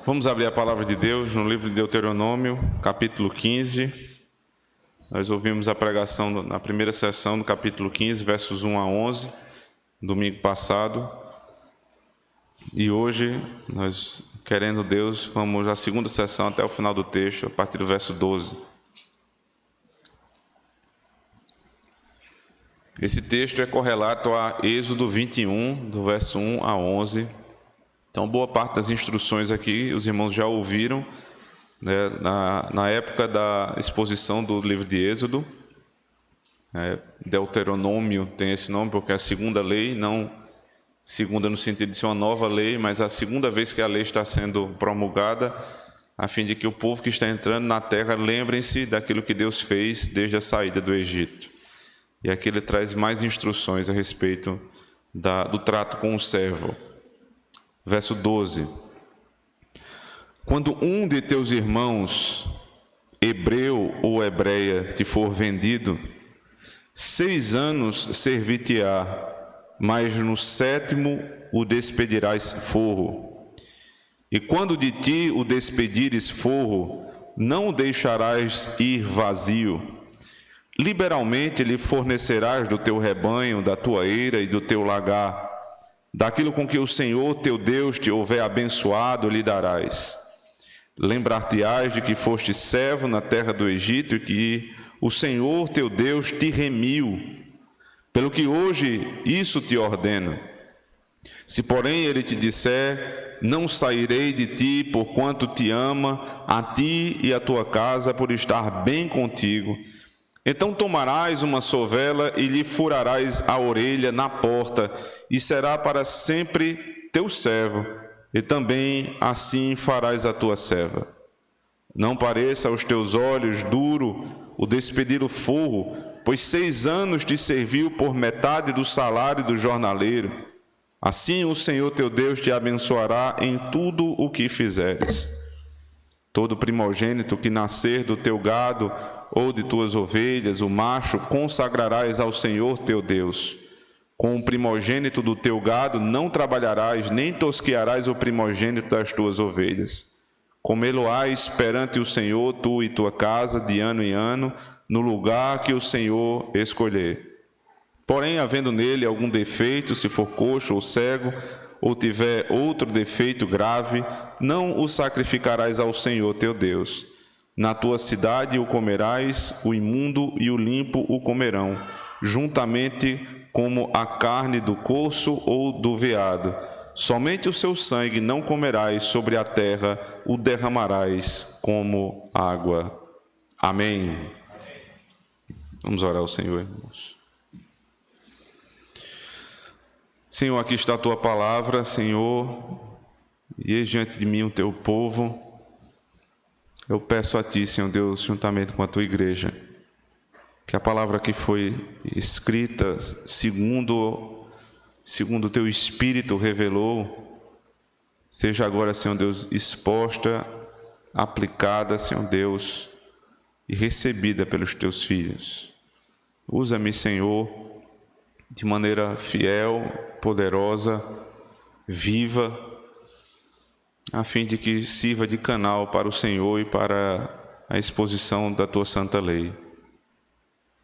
Vamos abrir a palavra de Deus no livro de Deuteronômio, capítulo 15. Nós ouvimos a pregação na primeira sessão do capítulo 15, versos 1 a 11, domingo passado. E hoje, nós, querendo Deus, vamos à segunda sessão até o final do texto, a partir do verso 12. Esse texto é correlato a Êxodo 21, do verso 1 a 11. Então, boa parte das instruções aqui, os irmãos já ouviram, né, na época da exposição do livro de Êxodo. Deuteronômio tem esse nome porque é a segunda lei, não segunda no sentido de ser uma nova lei, mas a segunda vez que a lei está sendo promulgada, a fim de que o povo que está entrando na terra lembrem-se daquilo que Deus fez desde a saída do Egito. E aqui ele traz mais instruções a respeito do trato com o servo. Verso 12. Quando um de teus irmãos, hebreu ou hebreia, te for vendido, 6 anos servir-te-á, mas no 7º o despedirás forro. E quando de ti o despedires forro, não o deixarás ir vazio. Liberalmente lhe fornecerás do teu rebanho, da tua eira e do teu lagar. Daquilo com que o Senhor teu Deus te houver abençoado, lhe darás. Lembrar-te-ás de que foste servo na terra do Egito e que o Senhor teu Deus te remiu, pelo que hoje isso te ordeno. Se, porém, ele te disser, não sairei de ti, porquanto te ama, a ti e a tua casa, por estar bem contigo, então tomarás uma sovela e lhe furarás a orelha na porta, e será para sempre teu servo, e também assim farás a tua serva. Não pareça aos teus olhos duro o despedir o forro, pois 6 anos te serviu por metade do salário do jornaleiro. Assim o Senhor teu Deus te abençoará em tudo o que fizeres. Todo primogênito que nascer do teu gado ou de tuas ovelhas, o macho, consagrarás ao Senhor teu Deus. Com o primogênito do teu gado não trabalharás, nem tosquearás o primogênito das tuas ovelhas. Comê-lo-ás perante o Senhor, tu e tua casa, de ano em ano, no lugar que o Senhor escolher. Porém, havendo nele algum defeito, se for coxo ou cego, ou tiver outro defeito grave, não o sacrificarás ao Senhor teu Deus. Na tua cidade o comerás, o imundo e o limpo o comerão, juntamente como a carne do corço ou do veado. Somente o seu sangue não comerás, sobre a terra o derramarás como água. Amém. Vamos orar ao Senhor, irmãos. Senhor, aqui está a tua palavra, Senhor, e eis diante de mim o teu povo. Eu peço a ti, Senhor Deus, juntamente com a tua igreja, que a palavra que foi escrita segundo o teu Espírito revelou, seja agora, Senhor Deus, exposta, aplicada, Senhor Deus, e recebida pelos teus filhos. Usa-me, Senhor, de maneira fiel, poderosa, viva, a fim de que sirva de canal para o Senhor e para a exposição da tua santa lei.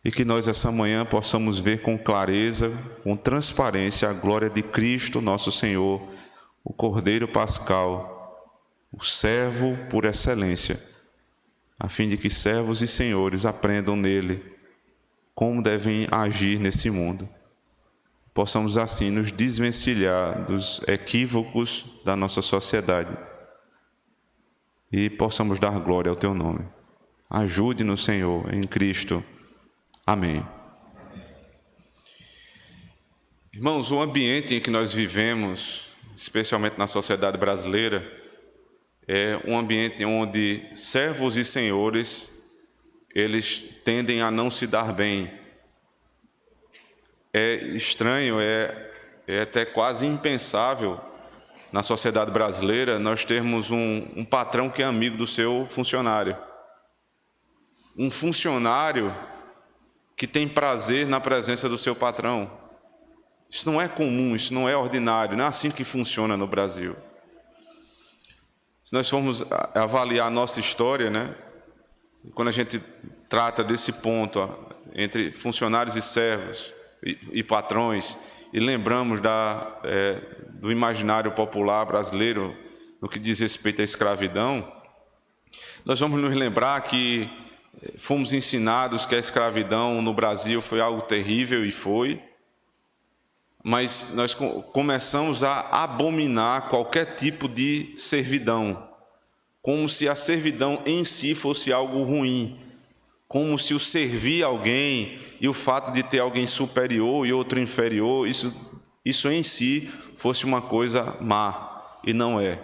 E que nós essa manhã possamos ver com clareza, com transparência, a glória de Cristo, nosso Senhor, o Cordeiro Pascal, o servo por excelência, a fim de que servos e senhores aprendam nele como devem agir nesse mundo. Possamos assim nos desvencilhar dos equívocos da nossa sociedade e possamos dar glória ao teu nome. Ajude-nos, Senhor, em Cristo. Amém. Irmãos, o ambiente em que nós vivemos, especialmente na sociedade brasileira, é um ambiente onde servos e senhores, eles tendem a não se dar bem. É estranho, é até quase impensável na sociedade brasileira nós termos um patrão que é amigo do seu funcionário. Um funcionário que tem prazer na presença do seu patrão. Isso não é comum, isso não é ordinário, não é assim que funciona no Brasil. Se nós formos avaliar a nossa história, né, quando a gente trata desse ponto entre funcionários e servos e patrões, e lembramos do imaginário popular brasileiro no que diz respeito à escravidão, nós vamos nos lembrar que fomos ensinados que a escravidão no Brasil foi algo terrível, e foi, mas nós começamos a abominar qualquer tipo de servidão, como se a servidão em si fosse algo ruim, como se o servir alguém e o fato de ter alguém superior e outro inferior, isso em si fosse uma coisa má, e não é.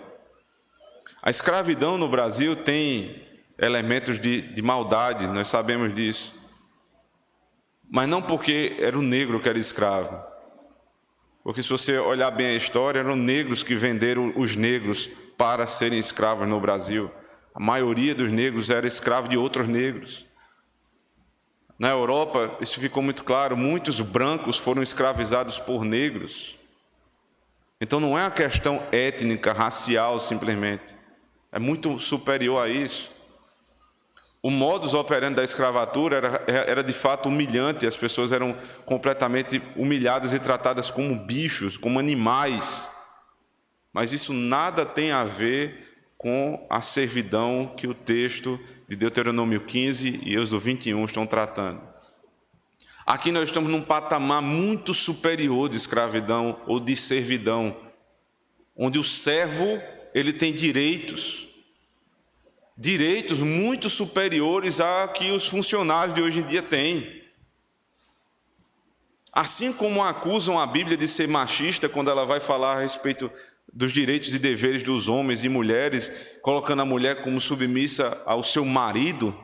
A escravidão no Brasil tem elementos de maldade, nós sabemos disso, mas não porque era o negro que era escravo, porque se você olhar bem a história, eram negros que venderam os negros para serem escravos no Brasil. A maioria dos negros era escravo de outros negros. Na Europa, isso ficou muito claro, muitos brancos foram escravizados por negros. Então não é uma questão étnica, racial simplesmente, é muito superior a isso. O modus operandi da escravatura era de fato humilhante, as pessoas eram completamente humilhadas e tratadas como bichos, como animais. Mas isso nada tem a ver com a servidão que o texto de Deuteronômio 15 e Êxodo 21 estão tratando. Aqui nós estamos num patamar muito superior de escravidão ou de servidão, onde o servo ele tem direitos muito superiores a que os funcionários de hoje em dia têm. Assim como acusam a Bíblia de ser machista quando ela vai falar a respeito dos direitos e deveres dos homens e mulheres, colocando a mulher como submissa ao seu marido,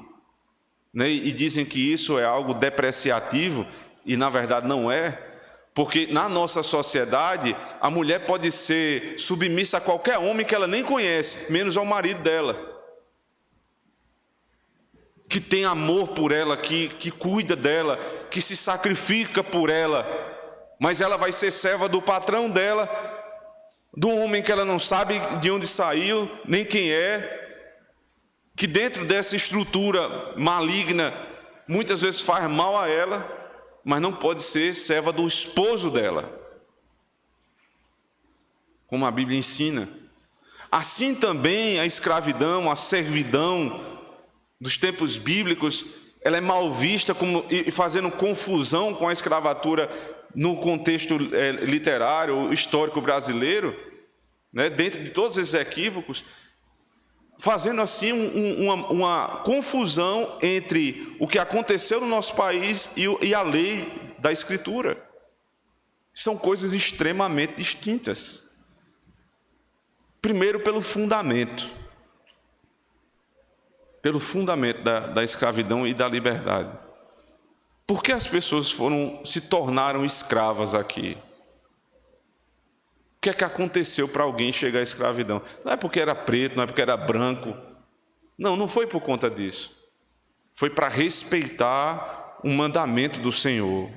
né? E dizem que isso é algo depreciativo, e na verdade não é, porque na nossa sociedade a mulher pode ser submissa a qualquer homem que ela nem conhece, menos ao marido dela, que tem amor por ela, que cuida dela, que se sacrifica por ela, mas ela vai ser serva do patrão dela, do homem que ela não sabe de onde saiu, nem quem é, que dentro dessa estrutura maligna, muitas vezes faz mal a ela, mas não pode ser serva do esposo dela, como a Bíblia ensina. Assim também a escravidão, a servidão, dos tempos bíblicos, ela é mal vista e fazendo confusão com a escravatura no contexto literário, histórico brasileiro, né, dentro de todos esses equívocos, fazendo assim uma confusão entre o que aconteceu no nosso país e a lei da Escritura. São coisas extremamente distintas. Primeiro, pelo fundamento da escravidão e da liberdade. Por que as pessoas se tornaram escravas aqui? O que é que aconteceu para alguém chegar à escravidão? Não é porque era preto, não é porque era branco. Não foi por conta disso. Foi para respeitar um mandamento do Senhor.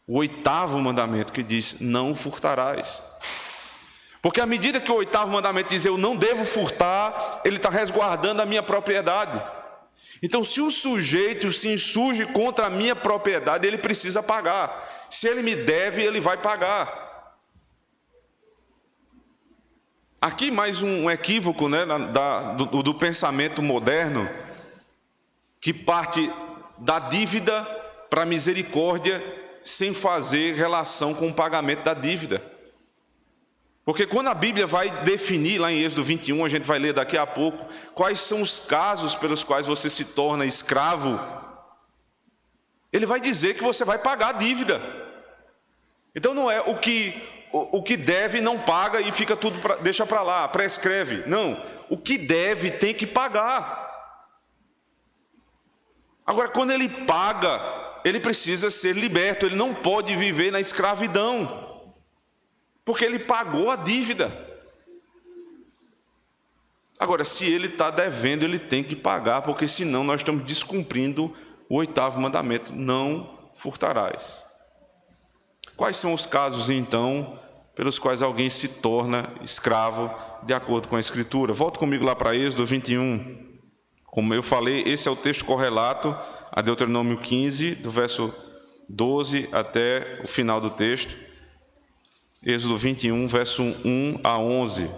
O 8º mandamento que diz, não furtarás. Porque à medida que o 8º mandamento diz, eu não devo furtar, ele está resguardando a minha propriedade. Então, se o sujeito se insurge contra a minha propriedade, ele precisa pagar. Se ele me deve, ele vai pagar. Aqui mais um equívoco, né, do pensamento moderno, que parte da dívida para a misericórdia, sem fazer relação com o pagamento da dívida. Porque quando a Bíblia vai definir, lá em Êxodo 21, a gente vai ler daqui a pouco, quais são os casos pelos quais você se torna escravo, ele vai dizer que você vai pagar a dívida. Então não é o que deve não paga e fica tudo, deixa para lá, prescreve. Não, o que deve tem que pagar. Agora, quando ele paga, ele precisa ser liberto, ele não pode viver na escravidão. Porque ele pagou a dívida. Agora, se ele está devendo, ele tem que pagar, porque senão nós estamos descumprindo o 8º mandamento, não furtarás. Quais são os casos, então, pelos quais alguém se torna escravo de acordo com a Escritura. Volta comigo lá para Êxodo 21. Como eu falei, esse é o texto correlato a Deuteronômio 15, do verso 12 até o final do texto. Êxodo 21, verso 1 a 11.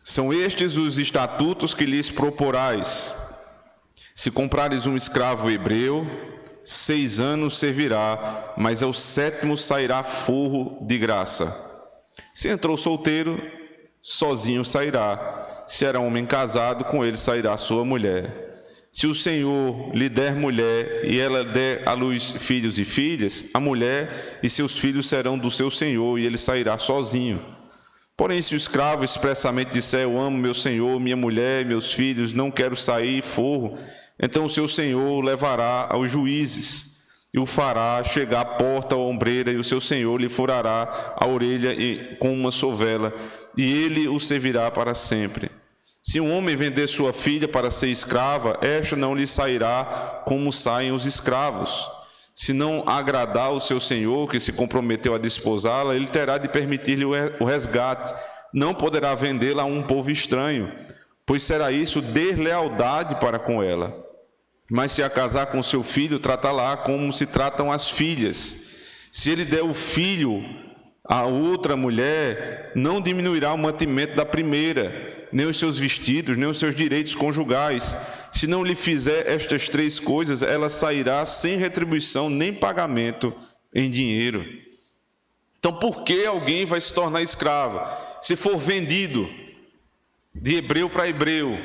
São estes os estatutos que lhes proporais. Se comprares um escravo hebreu, 6 anos servirá, mas ao 7º sairá forro de graça. Se entrou solteiro, sozinho sairá. Se era homem casado, com ele sairá sua mulher. Se o Senhor lhe der mulher e ela der à luz filhos e filhas, a mulher e seus filhos serão do seu senhor e ele sairá sozinho. Porém, se o escravo expressamente disser: eu amo meu senhor, minha mulher, meus filhos, não quero sair forro, então o seu senhor o levará aos juízes e o fará chegar à porta ou ombreira, e o seu senhor lhe furará a orelha com uma sovela, e ele o servirá para sempre. Se um homem vender sua filha para ser escrava, esta não lhe sairá como saem os escravos. Se não agradar o seu senhor, que se comprometeu a desposá-la, ele terá de permitir-lhe o resgate. Não poderá vendê-la a um povo estranho, pois será isso deslealdade para com ela. Mas se a casar com seu filho, trata-la como se tratam as filhas. Se ele der o filho a outra mulher, não diminuirá o mantimento da primeira, nem os seus vestidos, nem os seus direitos conjugais. Se não lhe fizer estas 3 coisas, ela sairá sem retribuição nem pagamento em dinheiro. Então, por que alguém vai se tornar escravo? Se for vendido de hebreu para hebreu.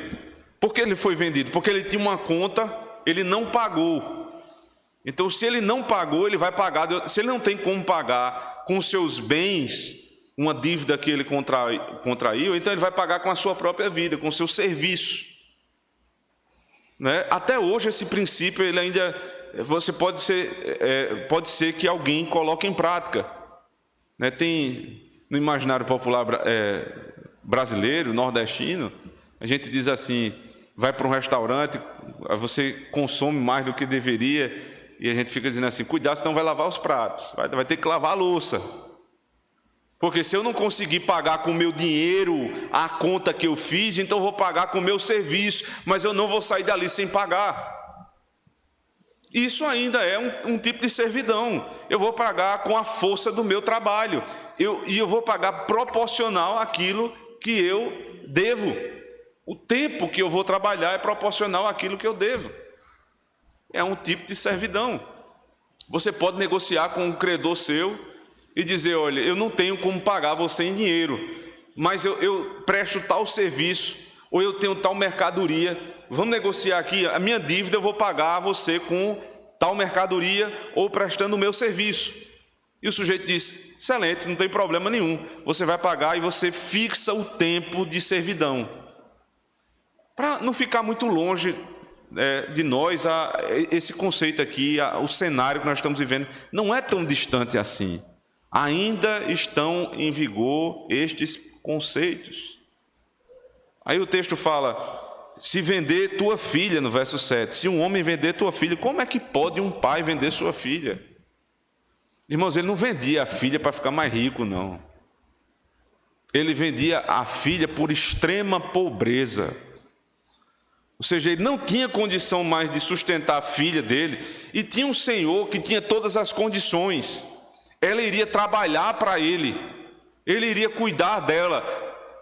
Por que ele foi vendido? Porque ele tinha uma conta, ele não pagou. Então, se ele não pagou, ele vai pagar. Se ele não tem como pagar com os seus bens uma dívida que ele contraiu, então ele vai pagar com a sua própria vida, com o seu serviço. Né? Até hoje esse princípio, ele ainda, você pode ser que alguém coloque em prática. Né? Tem no imaginário popular brasileiro, nordestino, a gente diz assim: vai para um restaurante, você consome mais do que deveria, e a gente fica dizendo assim: cuidado, senão vai lavar os pratos, vai ter que lavar a louça. Porque se eu não conseguir pagar com o meu dinheiro a conta que eu fiz, então eu vou pagar com o meu serviço, mas eu não vou sair dali sem pagar. Isso ainda é um tipo de servidão. Eu vou pagar com a força do meu trabalho. E eu vou pagar proporcional àquilo que eu devo. O tempo que eu vou trabalhar é proporcional àquilo que eu devo. É um tipo de servidão. Você pode negociar com um credor seu e dizer: olha, eu não tenho como pagar você em dinheiro, mas eu presto tal serviço, ou eu tenho tal mercadoria, vamos negociar aqui, a minha dívida eu vou pagar a você com tal mercadoria, ou prestando o meu serviço. E o sujeito diz: excelente, não tem problema nenhum, você vai pagar, e você fixa o tempo de servidão. Para não ficar muito longe de nós, esse conceito aqui, o cenário que nós estamos vivendo, não é tão distante assim. Ainda estão em vigor estes conceitos. Aí o texto fala: se vender tua filha, no verso 7, se um homem vender tua filha, como é que pode um pai vender sua filha? Irmãos, ele não vendia a filha para ficar mais rico, não. Ele vendia a filha por extrema pobreza. Ou seja, ele não tinha condição mais de sustentar a filha dele, e tinha um senhor que tinha todas as condições. Ela iria trabalhar para ele iria cuidar dela.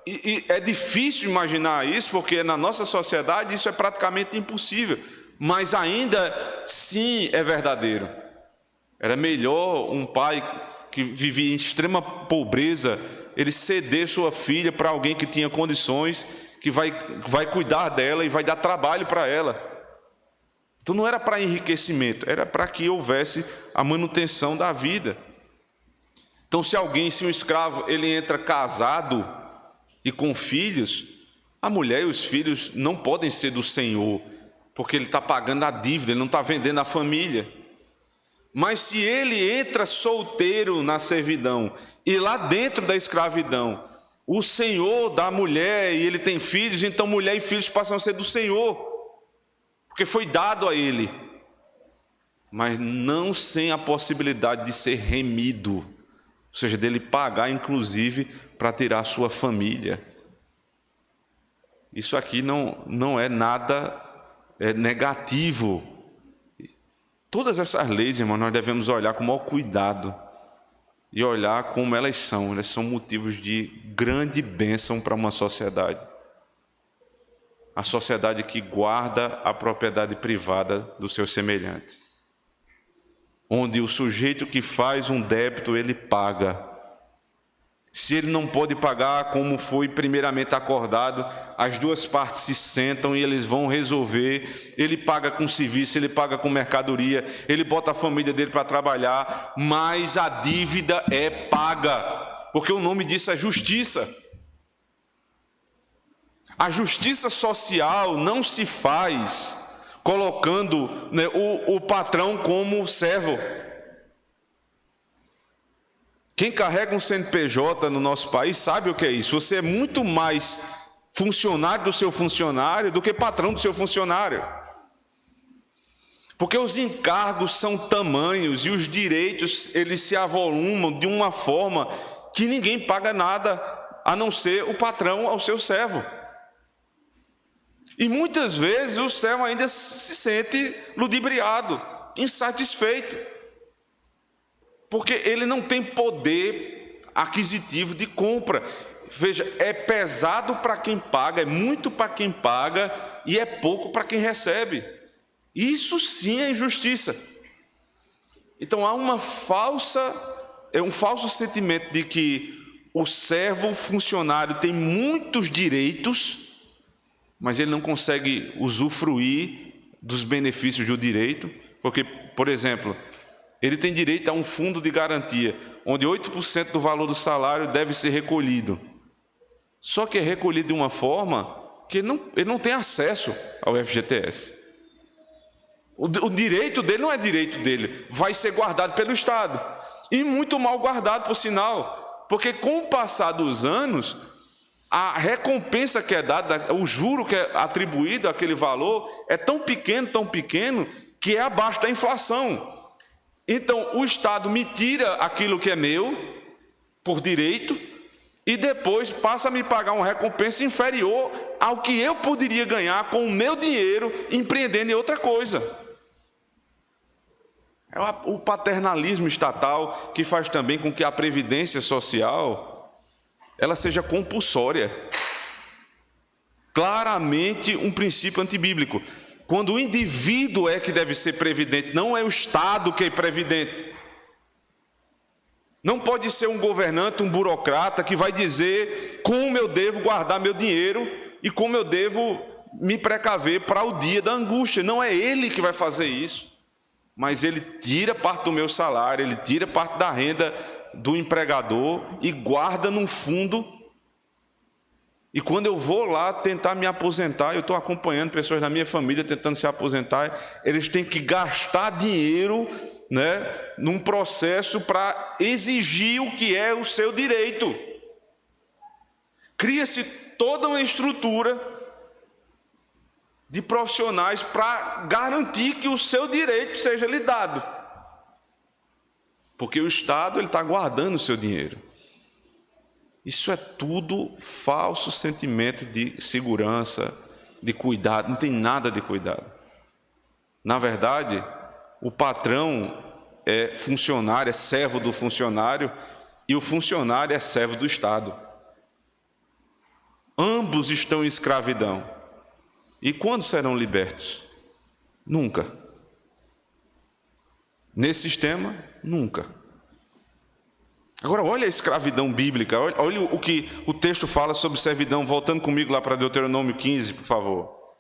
E é difícil imaginar isso, porque na nossa sociedade isso é praticamente impossível. Mas ainda sim é verdadeiro. Era melhor um pai que vivia em extrema pobreza, ele ceder sua filha para alguém que tinha condições, que vai cuidar dela e vai dar trabalho para ela. Então não era para enriquecimento, era para que houvesse a manutenção da vida. Então, se um escravo, ele entra casado e com filhos, a mulher e os filhos não podem ser do senhor, porque ele está pagando a dívida, ele não está vendendo a família. Mas se ele entra solteiro na servidão, e lá dentro da escravidão, o senhor da mulher, e ele tem filhos, então mulher e filhos passam a ser do senhor, porque foi dado a ele. mas não sem a possibilidade de ser remido, ou seja, dele pagar, inclusive, para tirar a sua família. Isso aqui não é nada negativo. Todas essas leis, irmão, nós devemos olhar com o maior cuidado e olhar como elas são motivos de grande bênção para uma sociedade. A sociedade que guarda a propriedade privada do seu semelhante, onde o sujeito que faz um débito, ele paga. Se ele não pode pagar como foi primeiramente acordado, as duas partes se sentam e eles vão resolver. Ele paga com serviço, ele paga com mercadoria, ele bota a família dele para trabalhar, mas a dívida é paga, porque o nome disso é justiça. A justiça social não se faz colocando, né, o patrão como servo. Quem carrega um CNPJ no nosso país sabe o que é isso. Você é muito mais funcionário do seu funcionário do que patrão do seu funcionário. Porque os encargos são tamanhos e os direitos, eles se avolumam de uma forma que ninguém paga nada, a não ser o patrão ao seu servo. E muitas vezes o servo ainda se sente ludibriado, insatisfeito, porque ele não tem poder aquisitivo de compra. Veja, é pesado para quem paga, é muito para quem paga e é pouco para quem recebe. Isso sim é injustiça. Então há um falso sentimento de que o servo, o funcionário, tem muitos direitos, mas ele não consegue usufruir dos benefícios do direito, porque, por exemplo, ele tem direito a um fundo de garantia, onde 8% do valor do salário deve ser recolhido. Só que é recolhido de uma forma que ele não tem acesso ao FGTS. O direito dele não é direito dele, vai ser guardado pelo Estado. E muito mal guardado, por sinal, porque com o passar dos anos, a recompensa que é dada, o juro que é atribuído àquele valor é tão pequeno, que é abaixo da inflação. Então, o Estado me tira aquilo que é meu, por direito, e depois passa a me pagar uma recompensa inferior ao que eu poderia ganhar com o meu dinheiro empreendendo em outra coisa. É o paternalismo estatal que faz também com que a previdência social ela seja compulsória. Claramente um princípio antibíblico. Quando o indivíduo é que deve ser previdente, não é o Estado que é previdente. Não pode ser um governante, um burocrata que vai dizer como eu devo guardar meu dinheiro e como eu devo me precaver para o dia da angústia. Não é ele que vai fazer isso, mas ele tira parte do meu salário, ele tira parte da renda do empregador e guarda num fundo. E quando eu vou lá tentar me aposentar, eu estou acompanhando pessoas da minha família tentando se aposentar, eles têm que gastar dinheiro, né, num processo para exigir o que é o seu direito. Cria-se toda uma estrutura de profissionais para garantir que o seu direito seja lhe dado. Porque o Estado está guardando o seu dinheiro. Isso é tudo falso sentimento de segurança, de cuidado, não tem nada de cuidado. Na verdade, o patrão é funcionário, é servo do funcionário, e o funcionário é servo do Estado. Ambos estão em escravidão. E quando serão libertos? Nunca. Nesse sistema, nunca. Agora, olha a escravidão bíblica, olha o que o texto fala sobre servidão. Voltando comigo lá para Deuteronômio 15, por favor.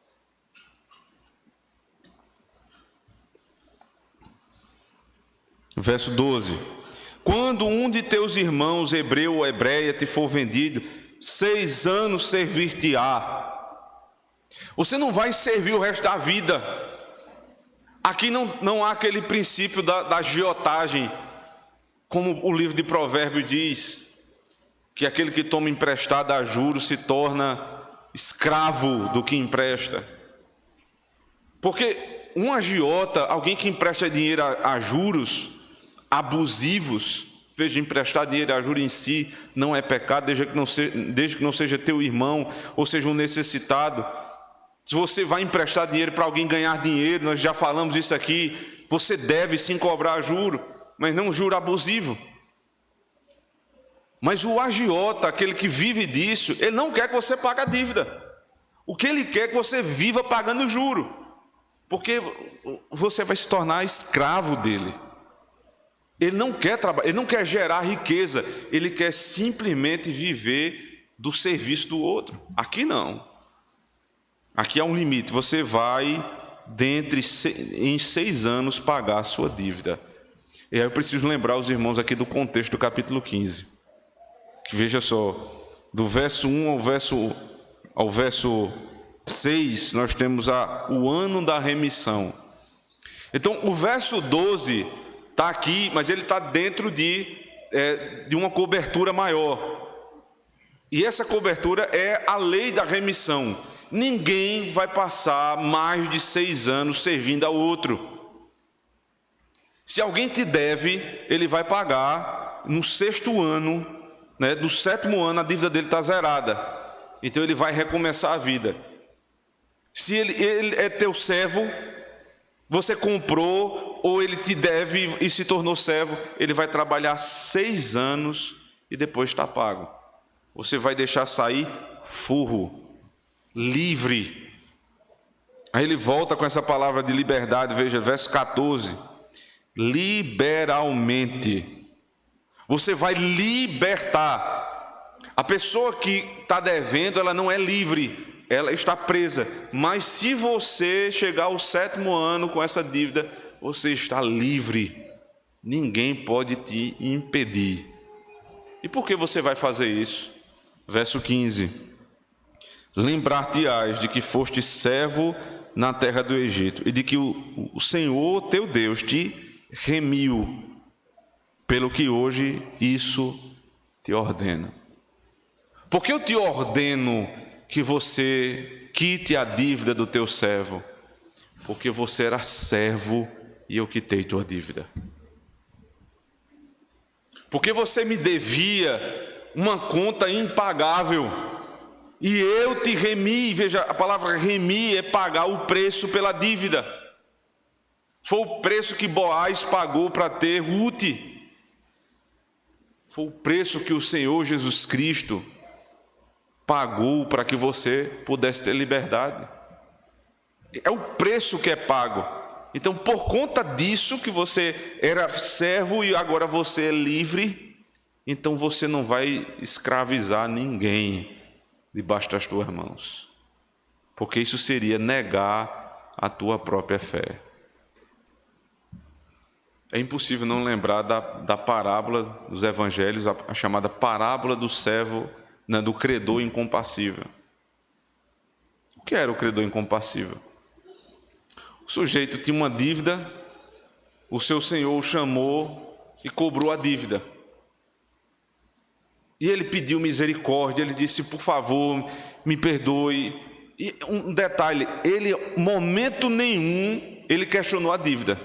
Verso 12. Quando um de teus irmãos, hebreu ou hebreia, te for vendido, 6 anos servir-te-á. Você não vai servir o resto da vida. Aqui não há aquele princípio da agiotagem, como o livro de Provérbios diz, que aquele que toma emprestado a juros se torna escravo do que empresta. Porque um agiota, alguém que empresta dinheiro a juros abusivos, veja, emprestar dinheiro a juros em si não é pecado, desde que não seja teu irmão, ou seja, um necessitado. Se você vai emprestar dinheiro para alguém ganhar dinheiro, nós já falamos isso aqui, você deve sim cobrar juro, mas não juro abusivo. Mas o agiota, aquele que vive disso, ele não quer que você pague a dívida. O que ele quer é que você viva pagando juro, porque você vai se tornar escravo dele. Ele não quer trabalhar, ele não quer gerar riqueza, ele quer simplesmente viver do serviço do outro. Aqui não. Aqui há um limite, você vai, em 6 anos, pagar a sua dívida. E aí eu preciso lembrar os irmãos aqui do contexto do capítulo 15. Que veja só, do verso 1 ao verso 6, nós temos o ano da remissão. Então, o verso 12 está aqui, mas ele está dentro de uma cobertura maior. E essa cobertura é a lei da remissão. Ninguém vai passar mais de 6 anos servindo ao outro. Se alguém te deve, ele vai pagar no 6º ano, né? Do 7º ano a dívida dele está zerada. Então ele vai recomeçar a vida. Se ele é teu servo, você comprou, ou ele te deve e se tornou servo, ele vai trabalhar 6 anos e depois está pago. Você vai deixar sair furro, livre. Aí ele volta com essa palavra de liberdade, veja, verso 14. Liberalmente. Você vai libertar. A pessoa que está devendo, ela não é livre, ela está presa. Mas se você chegar ao 7º ano com essa dívida, você está livre. Ninguém pode te impedir. E por que você vai fazer isso? Verso 15. Lembrar-te-ás de que foste servo na terra do Egito, e de que o Senhor teu Deus te remiu, pelo que hoje isso te ordena. Por que eu te ordeno que você quite a dívida do teu servo? Porque você era servo e eu quitei tua dívida. Porque você me devia uma conta impagável e eu te remi. Veja, a palavra remir é pagar o preço pela dívida. Foi o preço que Boaz pagou para ter Ruth. Foi o preço que o Senhor Jesus Cristo pagou para que você pudesse ter liberdade. É o preço que é pago. Então, por conta disso que você era servo e agora você é livre, então você não vai escravizar ninguém debaixo das tuas mãos, porque isso seria negar a tua própria fé. É impossível não lembrar da parábola dos evangelhos, a chamada parábola do servo, né, do credor incompassível. O que era o credor incompassível? O sujeito tinha uma dívida, o seu senhor o chamou e cobrou a dívida. E ele pediu misericórdia, ele disse, por favor, me perdoe. E um detalhe, ele, momento nenhum, ele questionou a dívida.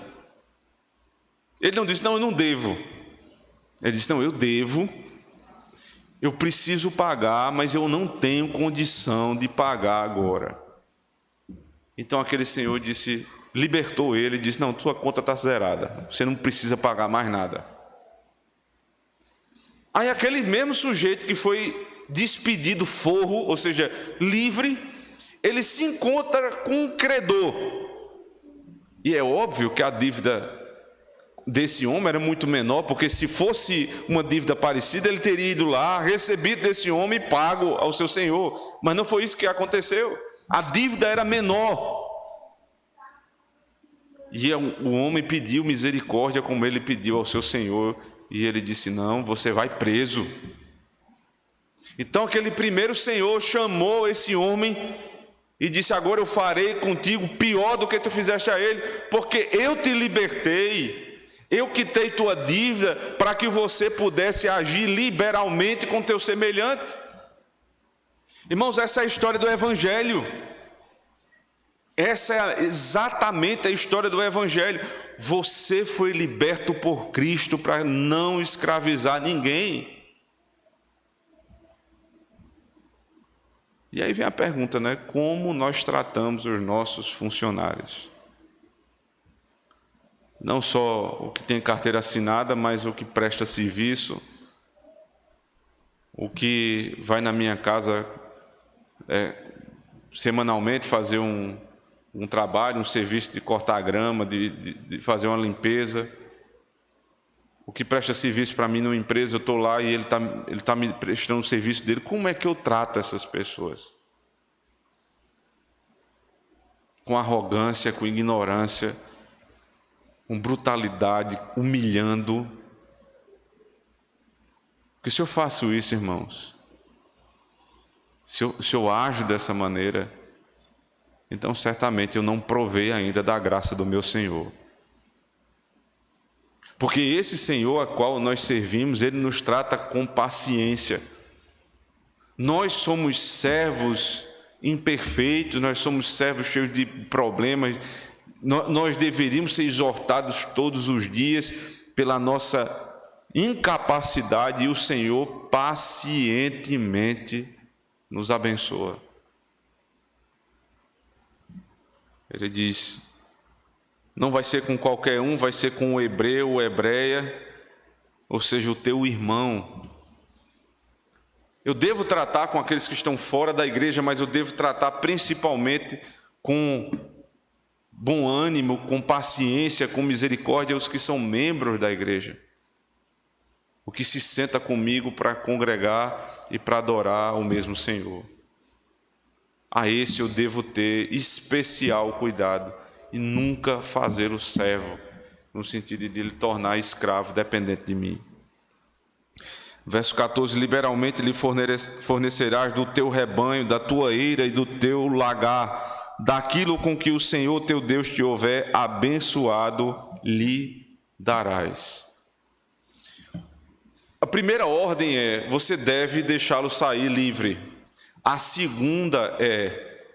Ele não disse, não, eu não devo. Ele disse, não, eu devo, eu preciso pagar, mas eu não tenho condição de pagar agora. Então aquele senhor disse, libertou ele e disse, não, sua conta está zerada, você não precisa pagar mais nada. Aí aquele mesmo sujeito que foi despedido forro, ou seja, livre, ele se encontra com um credor. E é óbvio que a dívida desse homem era muito menor, porque se fosse uma dívida parecida, ele teria ido lá, recebido desse homem e pago ao seu senhor. Mas não foi isso que aconteceu. A dívida era menor. E o homem pediu misericórdia como ele pediu ao seu senhor. E ele disse, não, você vai preso. Então aquele primeiro senhor chamou esse homem e disse, agora eu farei contigo pior do que tu fizeste a ele, porque eu te libertei, eu quitei tua dívida para que você pudesse agir liberalmente com teu semelhante. Irmãos, essa é a história do Evangelho. Essa é exatamente a história do Evangelho. Você foi liberto por Cristo para não escravizar ninguém. E aí vem a pergunta, né? Como nós tratamos os nossos funcionários? Não só o que tem carteira assinada, mas o que presta serviço, o que vai na minha casa semanalmente fazer um trabalho, um serviço de cortar grama, de fazer uma limpeza. O que presta serviço para mim numa empresa, eu estou lá e ele tá me prestando o serviço dele. Como é que eu trato essas pessoas? Com arrogância, com ignorância, com brutalidade, humilhando. Porque se eu faço isso, irmãos, se eu ajo dessa maneira, então certamente eu não provei ainda da graça do meu Senhor. Porque esse Senhor a qual nós servimos, Ele nos trata com paciência. Nós somos servos imperfeitos, nós somos servos cheios de problemas. Nós deveríamos ser exortados todos os dias pela nossa incapacidade, e o Senhor pacientemente nos abençoa. Ele diz: não vai ser com qualquer um, vai ser com o hebreu, ou hebreia, ou seja, o teu irmão. Eu devo tratar com aqueles que estão fora da igreja, mas eu devo tratar principalmente com bom ânimo, com paciência, com misericórdia os que são membros da igreja. O que se senta comigo para congregar e para adorar o mesmo Senhor. A esse eu devo ter especial cuidado e nunca fazer o servo, no sentido de lhe tornar escravo, dependente de mim. Verso 14: liberalmente lhe fornecerás do teu rebanho, da tua eira e do teu lagar, daquilo com que o Senhor teu Deus te houver abençoado, lhe darás. A primeira ordem é: você deve deixá-lo sair livre. A segunda é: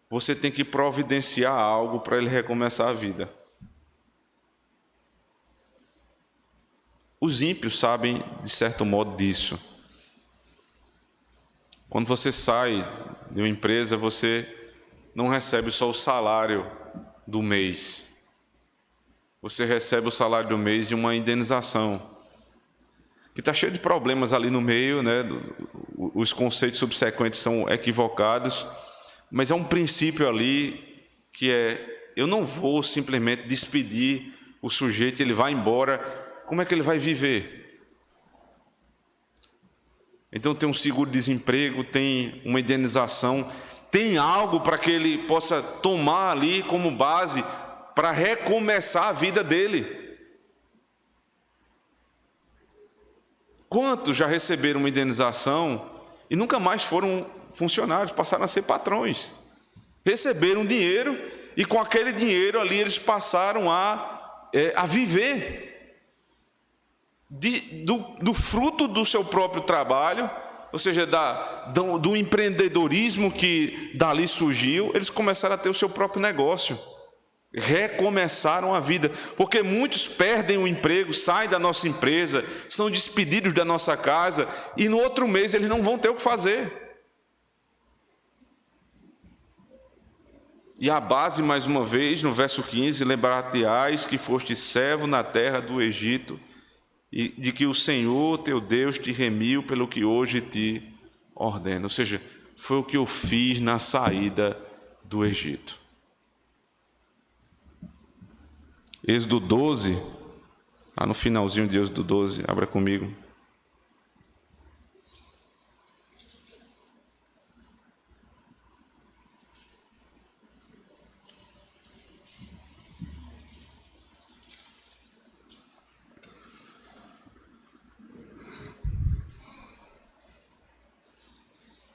você tem que providenciar algo para ele recomeçar a vida. Os ímpios sabem, de certo modo, disso. Quando você sai de uma empresa, você não recebe só o salário do mês. Você recebe o salário do mês e uma indenização, que está cheio de problemas ali no meio, né? Os conceitos subsequentes são equivocados, mas é um princípio ali que é: eu não vou simplesmente despedir o sujeito, ele vai embora, como é que ele vai viver? Então tem um seguro-desemprego, tem uma indenização, tem algo para que ele possa tomar ali como base para recomeçar a vida dele. Quantos já receberam uma indenização e nunca mais foram funcionários, passaram a ser patrões? Receberam dinheiro e com aquele dinheiro ali eles passaram a viver do fruto do seu próprio trabalho, ou seja, do empreendedorismo que dali surgiu. Eles começaram a ter o seu próprio negócio. Recomeçaram a vida, porque muitos perdem o emprego, saem da nossa empresa, são despedidos da nossa casa e no outro mês eles não vão ter o que fazer. E a base, mais uma vez, no verso 15: lembrar-te-ás que foste servo na terra do Egito e de que o Senhor teu Deus te remiu pelo que hoje te ordena. Ou seja, foi o que eu fiz na saída do Egito. Êxodo 12, lá no finalzinho de Êxodo 12, abra comigo.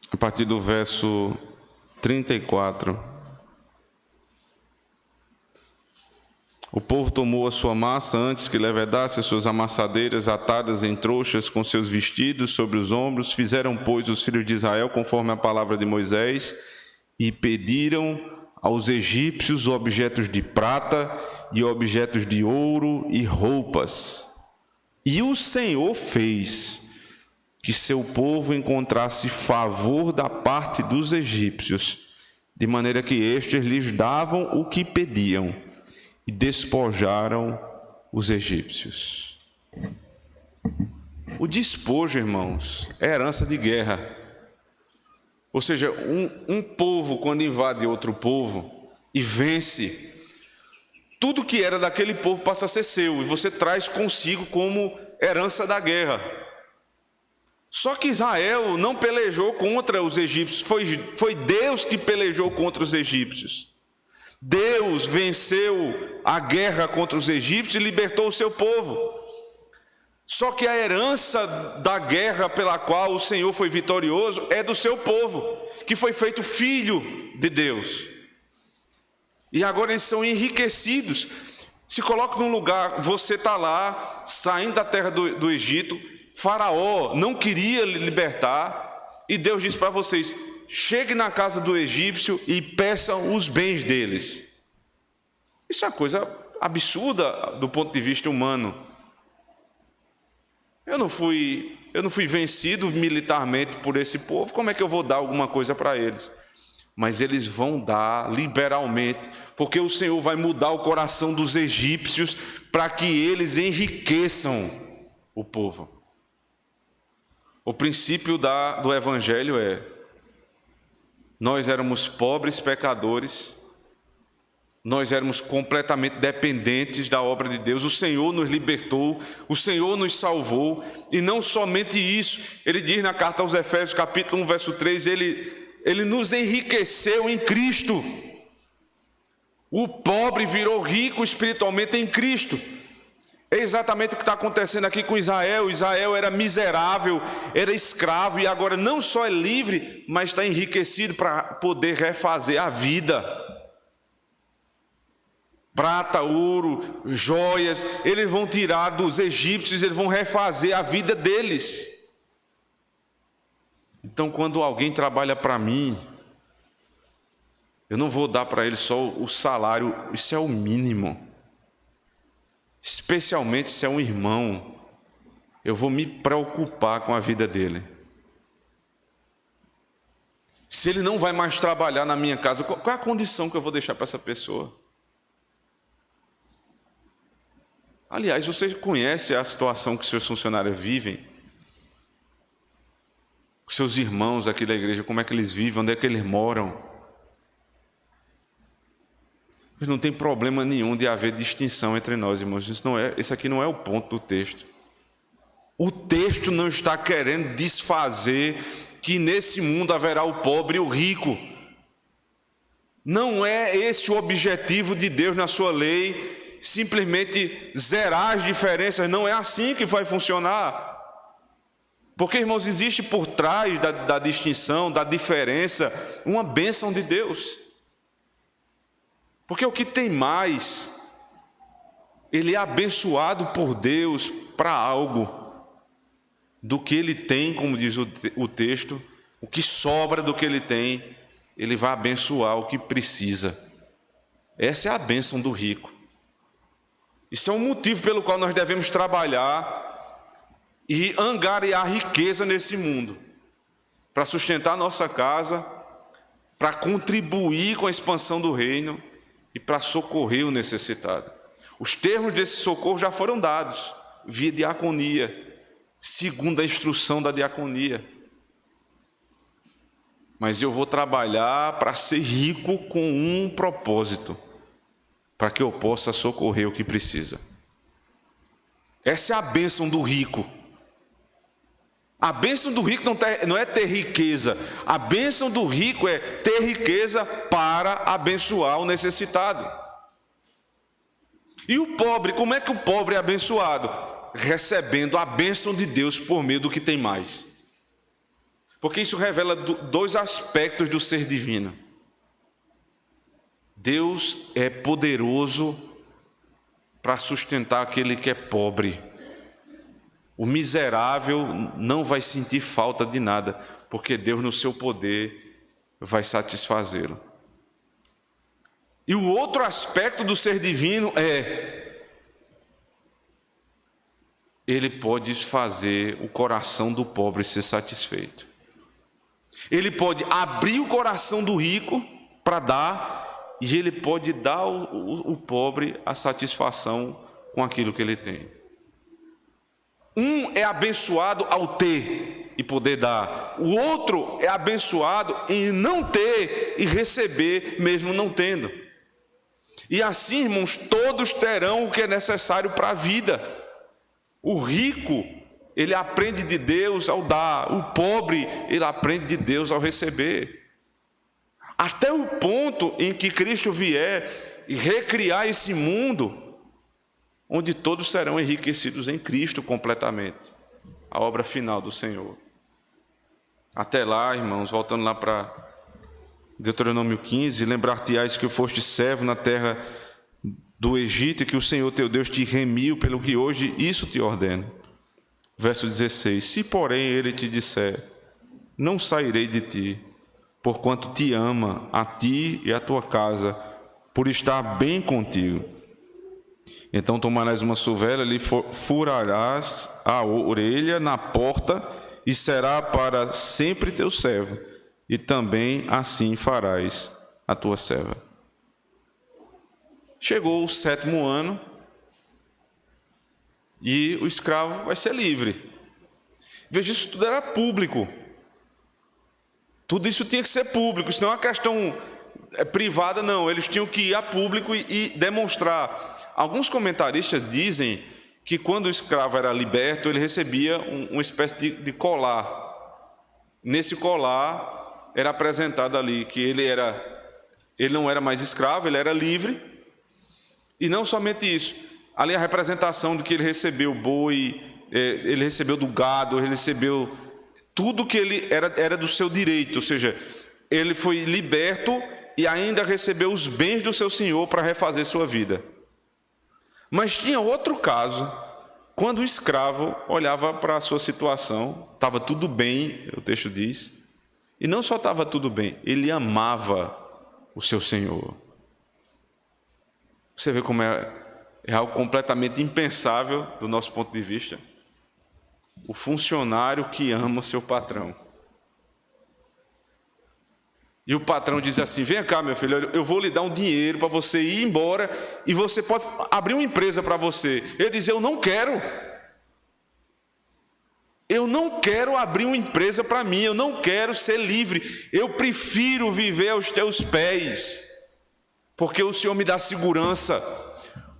A partir do verso 34. O povo tomou a sua massa antes que levedasse as suas amassadeiras atadas em trouxas com seus vestidos sobre os ombros. Fizeram, pois, os filhos de Israel conforme a palavra de Moisés e pediram aos egípcios objetos de prata e objetos de ouro e roupas. E o Senhor fez que seu povo encontrasse favor da parte dos egípcios, de maneira que estes lhes davam o que pediam, e despojaram os egípcios. O despojo, irmãos, é herança de guerra. Ou seja, um povo, quando invade outro povo e vence, tudo que era daquele povo passa a ser seu, e você traz consigo como herança da guerra. Só que Israel não pelejou contra os egípcios, foi Deus que pelejou contra os egípcios. Deus venceu a guerra contra os egípcios e libertou o seu povo. Só que a herança da guerra pela qual o Senhor foi vitorioso é do seu povo, que foi feito filho de Deus. E agora eles são enriquecidos. Se coloca num lugar, você está lá, saindo da terra do Egito, Faraó não queria lhe libertar, e Deus diz para vocês: chegue na casa do egípcio e peçam os bens deles. Isso é uma coisa absurda do ponto de vista humano. Eu não fui vencido militarmente por esse povo, como é que eu vou dar alguma coisa para eles? Mas eles vão dar liberalmente, porque o Senhor vai mudar o coração dos egípcios para que eles enriqueçam o povo. O princípio do Evangelho é: nós éramos pobres pecadores, nós éramos completamente dependentes da obra de Deus, o Senhor nos libertou, o Senhor nos salvou, e não somente isso, ele diz na carta aos Efésios, capítulo 1, verso 3, ele nos enriqueceu em Cristo. O pobre virou rico espiritualmente em Cristo. É exatamente o que está acontecendo aqui com Israel. Israel era miserável, era escravo, e agora não só é livre, mas está enriquecido para poder refazer a vida. Prata, ouro, joias, eles vão tirar dos egípcios, eles vão refazer a vida deles. Então, quando alguém trabalha para mim, eu não vou dar para ele só o salário, isso é o mínimo. Especialmente se é um irmão, eu vou me preocupar com a vida dele. Se ele não vai mais trabalhar na minha casa, qual é a condição que eu vou deixar para essa pessoa? Aliás, você conhece a situação que seus funcionários vivem? Seus irmãos aqui da igreja, como é que eles vivem, onde é que eles moram? Mas não tem problema nenhum de haver distinção entre nós, irmãos. Esse aqui não é o ponto do texto. O texto não está querendo desfazer que nesse mundo haverá o pobre e o rico. Não é esse o objetivo de Deus na sua lei, simplesmente zerar as diferenças. Não é assim que vai funcionar. Porque, irmãos, existe por trás da distinção, da diferença, uma bênção de Deus. Porque o que tem mais, ele é abençoado por Deus para algo, do que ele tem, como diz o texto, o que sobra do que ele tem, ele vai abençoar o que precisa. Essa é a bênção do rico. Isso é um motivo pelo qual nós devemos trabalhar e angariar riqueza nesse mundo, para sustentar nossa casa, para contribuir com a expansão do reino, e para socorrer o necessitado. Os termos desse socorro já foram dados, via diaconia, segundo a instrução da diaconia. Mas eu vou trabalhar para ser rico com um propósito, para que eu possa socorrer o que precisa. Essa é a bênção do rico. A bênção do rico não é ter riqueza. A bênção do rico é ter riqueza para abençoar o necessitado. E o pobre, como é que o pobre é abençoado? Recebendo a bênção de Deus por meio do que tem mais. Porque isso revela dois aspectos do ser divino. Deus é poderoso para sustentar aquele que é pobre. O miserável não vai sentir falta de nada, porque Deus, no seu poder, vai satisfazê-lo. E o outro aspecto do ser divino é: ele pode fazer o coração do pobre ser satisfeito. Ele pode abrir o coração do rico para dar, e ele pode dar ao pobre a satisfação com aquilo que ele tem. Um é abençoado ao ter e poder dar. O outro é abençoado em não ter e receber, mesmo não tendo. E assim, irmãos, todos terão o que é necessário para a vida. O rico, ele aprende de Deus ao dar. O pobre, ele aprende de Deus ao receber. Até o ponto em que Cristo vier e recriar esse mundo, onde todos serão enriquecidos em Cristo completamente. A obra final do Senhor. Até lá, irmãos, voltando lá para Deuteronômio 15, lembrar-te-ás que foste servo na terra do Egito e que o Senhor teu Deus te remiu pelo que hoje isso te ordeno. Verso 16, se porém ele te disser, não sairei de ti, porquanto te ama a ti e a tua casa, por estar bem contigo. Então tomarás uma sovela, lhe furarás a orelha na porta e será para sempre teu servo, e também assim farás a tua serva. Chegou o 7º ano e o escravo vai ser livre. Veja, isso tudo era público. Tudo isso tinha que ser público, isso não é uma questão privada, não. Eles tinham que ir a público e demonstrar. Alguns comentaristas dizem que quando o escravo era liberto, ele recebia uma espécie de colar. Nesse colar era apresentado ali que ele não era mais escravo, ele era livre. E não somente isso, ali a representação de que ele recebeu boi, ele recebeu do gado, ele recebeu tudo que ele era do seu direito, ou seja, ele foi liberto e ainda recebeu os bens do seu senhor para refazer sua vida. Mas tinha outro caso, quando o escravo olhava para a sua situação, estava tudo bem, o texto diz, e não só estava tudo bem, ele amava o seu senhor. Você vê como é algo completamente impensável do nosso ponto de vista. O funcionário que ama seu patrão. E o patrão diz assim, vem cá meu filho, eu vou lhe dar um dinheiro para você ir embora e você pode abrir uma empresa para você. Ele diz, eu não quero. Eu não quero abrir uma empresa para mim, eu não quero ser livre. Eu prefiro viver aos teus pés. Porque o Senhor me dá segurança,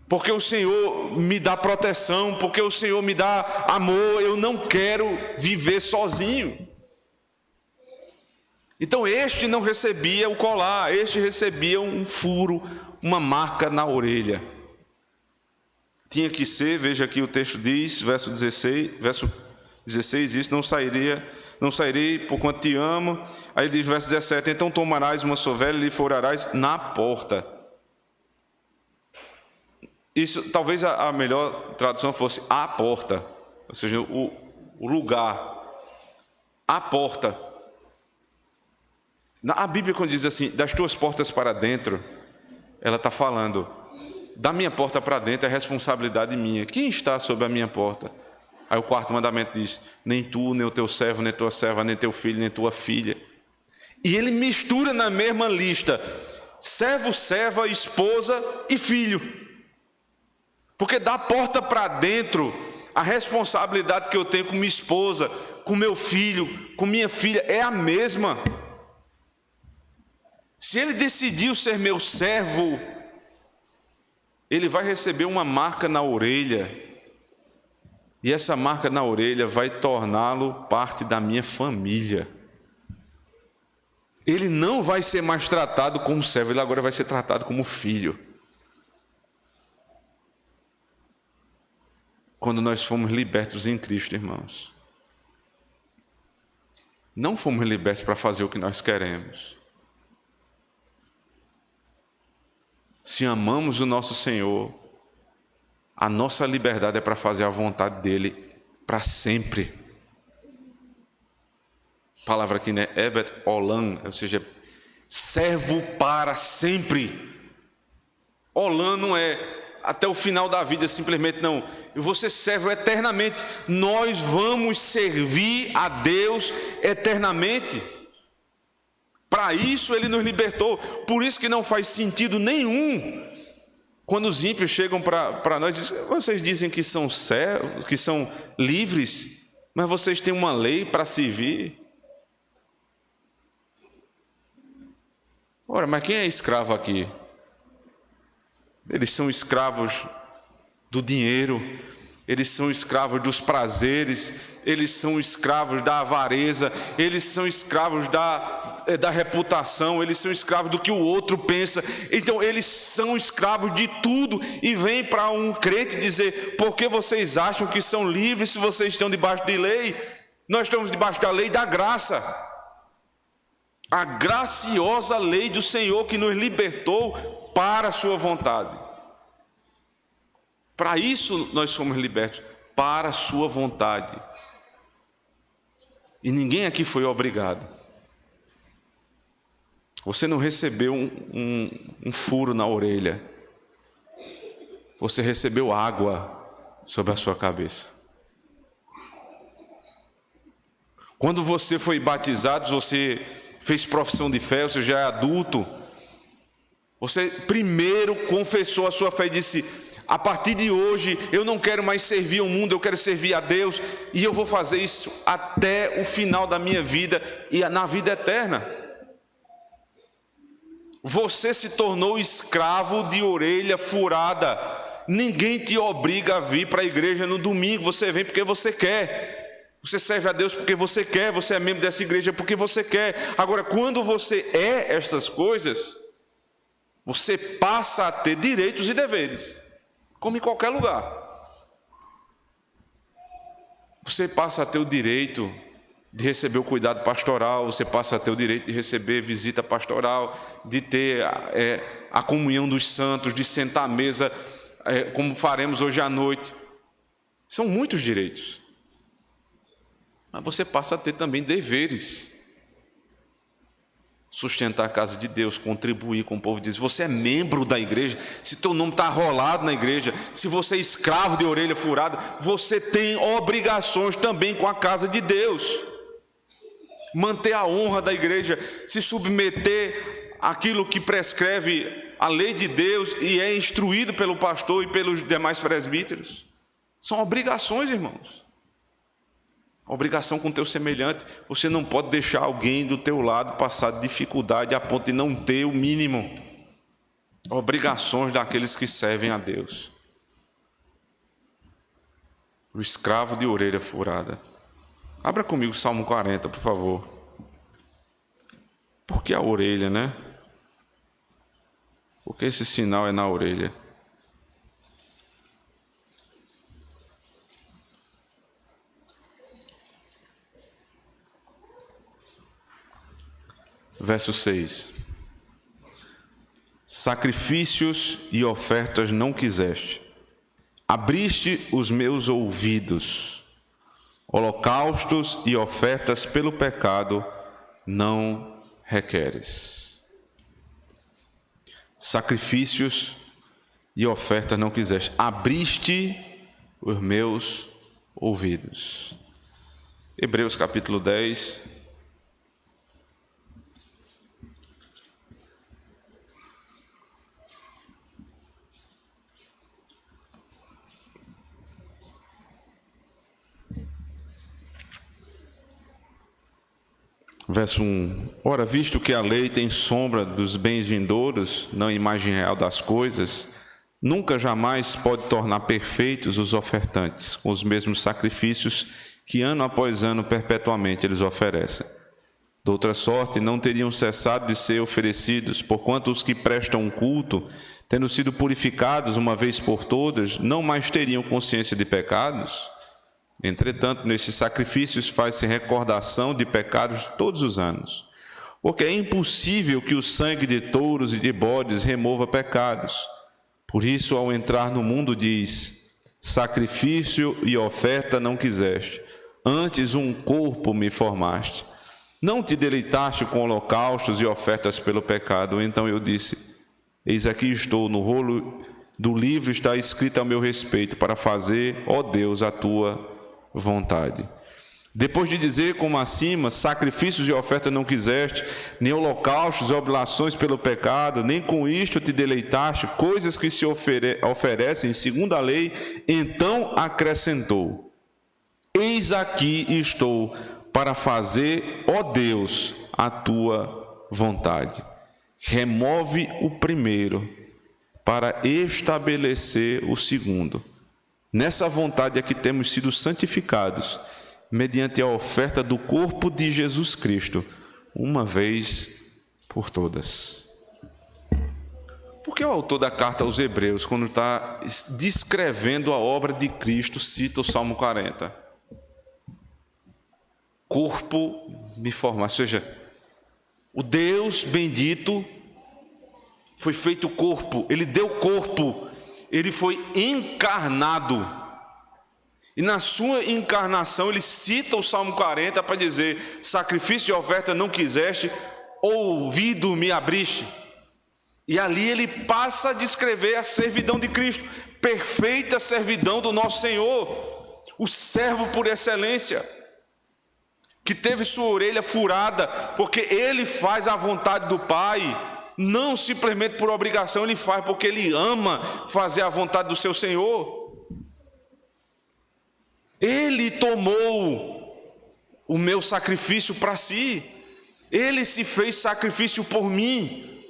porque o Senhor me dá proteção, porque o Senhor me dá amor, eu não quero viver sozinho. Então este não recebia o colar, este recebia um furo, uma marca na orelha. Tinha que ser, veja aqui o texto diz, verso 16 diz, não sairei porquanto te amo. Aí diz verso 17, então tomarás uma sovela e lhe furarás na porta. Isso, talvez a melhor tradução fosse a porta, ou seja, o lugar, a porta. A Bíblia quando diz assim, das tuas portas para dentro, ela está falando, da minha porta para dentro é responsabilidade minha. Quem está sob a minha porta? Aí o 4º mandamento diz, nem tu, nem o teu servo, nem tua serva, nem teu filho, nem tua filha. E ele mistura na mesma lista, servo, serva, esposa e filho. Porque da porta para dentro, a responsabilidade que eu tenho com minha esposa, com meu filho, com minha filha, é a mesma. Se ele decidiu ser meu servo, ele vai receber uma marca na orelha. E essa marca na orelha vai torná-lo parte da minha família. Ele não vai ser mais tratado como servo, ele agora vai ser tratado como filho. Quando nós fomos libertos em Cristo, irmãos, não fomos libertos para fazer o que nós queremos. Se amamos o nosso Senhor, a nossa liberdade é para fazer a vontade dEle para sempre. A palavra aqui, né? Evet olam, ou seja, servo para sempre. Olã não é até o final da vida, simplesmente não. E você serve eternamente. Nós vamos servir a Deus eternamente. Para isso Ele nos libertou. Por isso que não faz sentido nenhum quando os ímpios chegam para nós e dizem: vocês dizem que são servos, que são livres, mas vocês têm uma lei para servir. Ora, mas quem é escravo aqui? Eles são escravos do dinheiro, eles são escravos dos prazeres, eles são escravos da avareza, eles são escravos da reputação, eles são escravos do que o outro pensa. Então eles são escravos de tudo. E vem para um crente dizer: por que vocês acham que são livres se vocês estão debaixo de lei? Nós estamos debaixo da lei da graça, a graciosa lei do Senhor que nos libertou para a sua vontade. Para isso nós somos libertos, para a sua vontade. E ninguém aqui foi obrigado. Você não recebeu um furo na orelha. Você recebeu água sobre a sua cabeça. Quando você foi batizado, você fez profissão de fé, você já é adulto. Você primeiro confessou a sua fé e disse: a partir de hoje eu não quero mais servir o mundo, eu quero servir a Deus, e eu vou fazer isso até o final da minha vida e na vida eterna. Você se tornou escravo de orelha furada. Ninguém te obriga a vir para a igreja no domingo. Você vem porque você quer. Você serve a Deus porque você quer. Você é membro dessa igreja porque você quer. Agora, quando você é essas coisas, você passa a ter direitos e deveres, como em qualquer lugar. Você passa a ter o direito de receber o cuidado pastoral, você passa a ter o direito de receber visita pastoral, de ter a comunhão dos santos, de sentar à mesa, como faremos hoje à noite. São muitos direitos. Mas você passa a ter também deveres. Sustentar a casa de Deus, contribuir com o povo de Deus. Você é membro da igreja, se teu nome está arrolado na igreja, se você é escravo de orelha furada, você tem obrigações também com a casa de Deus. Manter a honra da igreja, se submeter àquilo que prescreve a lei de Deus e é instruído pelo pastor e pelos demais presbíteros. São obrigações, irmãos. Obrigação com o teu semelhante. Você não pode deixar alguém do teu lado passar dificuldade a ponto de não ter o mínimo. Obrigações daqueles que servem a Deus. O escravo de orelha furada. Abra comigo o Salmo 40, por favor. Por que a orelha, né? Porque esse sinal é na orelha. Verso 6. Sacrifícios e ofertas não quiseste, abriste os meus ouvidos. Holocaustos e ofertas pelo pecado não requeres. Sacrifícios e ofertas não quiseste, abriste os meus ouvidos. Hebreus capítulo 10. Verso 1. Ora, visto que a lei tem sombra dos bens vindouros, não imagem real das coisas, nunca jamais pode tornar perfeitos os ofertantes, com os mesmos sacrifícios que ano após ano perpetuamente eles oferecem. De outra sorte, não teriam cessado de ser oferecidos, porquanto os que prestam culto, tendo sido purificados uma vez por todas, não mais teriam consciência de pecados. Entretanto, nestes sacrifícios faz-se recordação de pecados todos os anos, porque é impossível que o sangue de touros e de bodes remova pecados. Por isso, ao entrar no mundo, diz: sacrifício e oferta não quiseste, antes um corpo me formaste. Não te deleitaste com holocaustos e ofertas pelo pecado. Então eu disse: Eis aqui estou, no rolo do livro está escrito a meu respeito, para fazer, ó Deus, a tua vontade. Depois de dizer, como acima, sacrifícios e oferta não quiseste, nem holocaustos e oblações pelo pecado, nem com isto te deleitaste, coisas que se oferecem segundo a lei, então acrescentou: eis aqui estou para fazer, ó Deus, a tua vontade. Remove o primeiro para estabelecer o segundo. Nessa vontade é que temos sido santificados, mediante a oferta do corpo de Jesus Cristo, uma vez por todas. Por que o autor da carta aos Hebreus, quando está descrevendo a obra de Cristo, cita o Salmo 40? Corpo me formar, ou seja, o Deus bendito foi feito corpo, Ele deu corpo, Ele foi encarnado. E na sua encarnação, ele cita o Salmo 40 para dizer: sacrifício e oferta não quiseste, ouvido me abriste. E ali ele passa a descrever a servidão de Cristo, perfeita servidão do nosso Senhor, o servo por excelência, que teve sua orelha furada, porque ele faz a vontade do Pai, não simplesmente por obrigação, ele faz porque ele ama fazer a vontade do seu Senhor. Ele tomou o meu sacrifício para si. Ele se fez sacrifício por mim.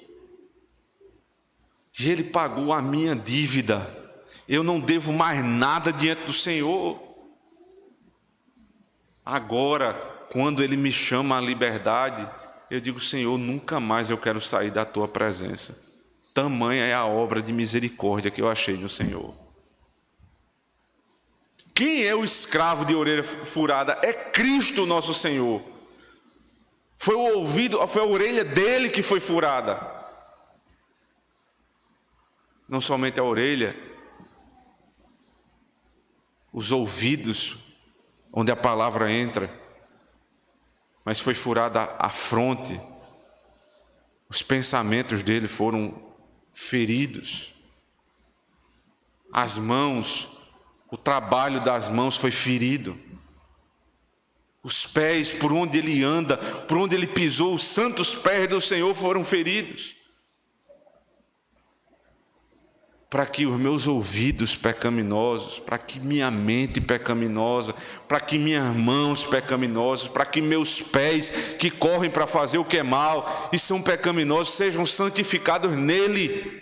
E Ele pagou a minha dívida. Eu não devo mais nada diante do Senhor. Agora, quando Ele me chama à liberdade, eu digo: Senhor, nunca mais eu quero sair da Tua presença. Tamanha é a obra de misericórdia que eu achei no Senhor. Quem é o escravo de orelha furada? É Cristo nosso Senhor. Foi a orelha dele que foi furada. Não somente a orelha, os ouvidos, onde a palavra entra, mas foi furada a fronte. Os pensamentos dele foram feridos. As mãos, o trabalho das mãos foi ferido. Os pés, por onde ele anda, por onde ele pisou, os santos pés do Senhor foram feridos. Para que os meus ouvidos pecaminosos, para que minha mente pecaminosa, para que minhas mãos pecaminosas, para que meus pés que correm para fazer o que é mal e são pecaminosos, sejam santificados nele.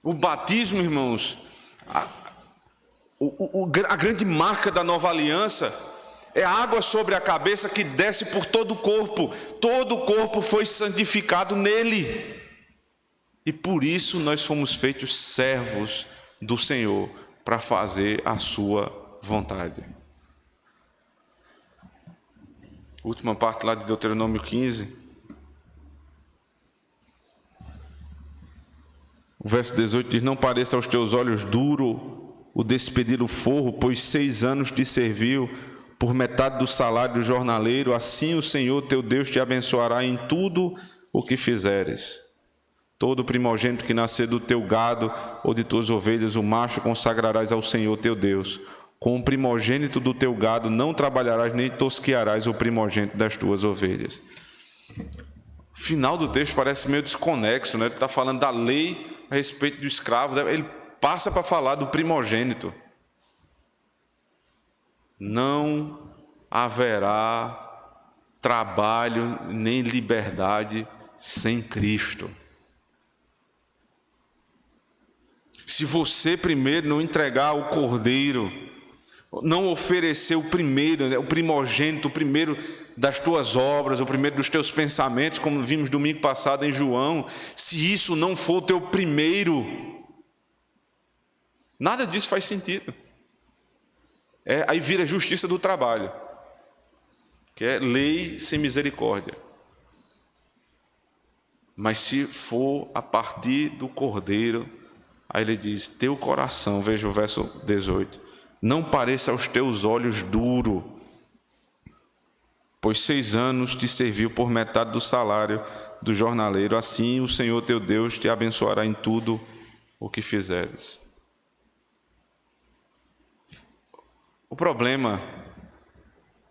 O batismo, irmãos, a grande marca da nova aliança é a água sobre a cabeça que desce por todo o corpo. Todo o corpo foi santificado nele. E por isso nós fomos feitos servos do Senhor para fazer a sua vontade. Última parte lá de Deuteronômio 15. O verso 18 diz: não pareça aos teus olhos duro o despedir o forro, pois 6 anos te serviu por metade do salário do jornaleiro. Assim o Senhor teu Deus te abençoará em tudo o que fizeres. Todo primogênito que nascer do teu gado ou de tuas ovelhas, o macho consagrarás ao Senhor teu Deus. Com o primogênito do teu gado não trabalharás, nem tosquearás o primogênito das tuas ovelhas. O final do texto parece meio desconexo, né? Ele está falando da lei a respeito do escravo, ele passa para falar do primogênito. Não haverá trabalho nem liberdade sem Cristo. Se você primeiro não entregar o cordeiro, não oferecer o primeiro, o primogênito, o primeiro das tuas obras, o primeiro dos teus pensamentos, como vimos domingo passado em João, se isso não for o teu primeiro, nada disso faz sentido. Aí vira justiça do trabalho, que é lei sem misericórdia. Mas se for a partir do cordeiro, aí ele diz: teu coração, veja o verso 18, não pareça aos teus olhos duro, pois 6 anos te serviu por metade do salário do jornaleiro, assim o Senhor teu Deus te abençoará em tudo o que fizeres. O problema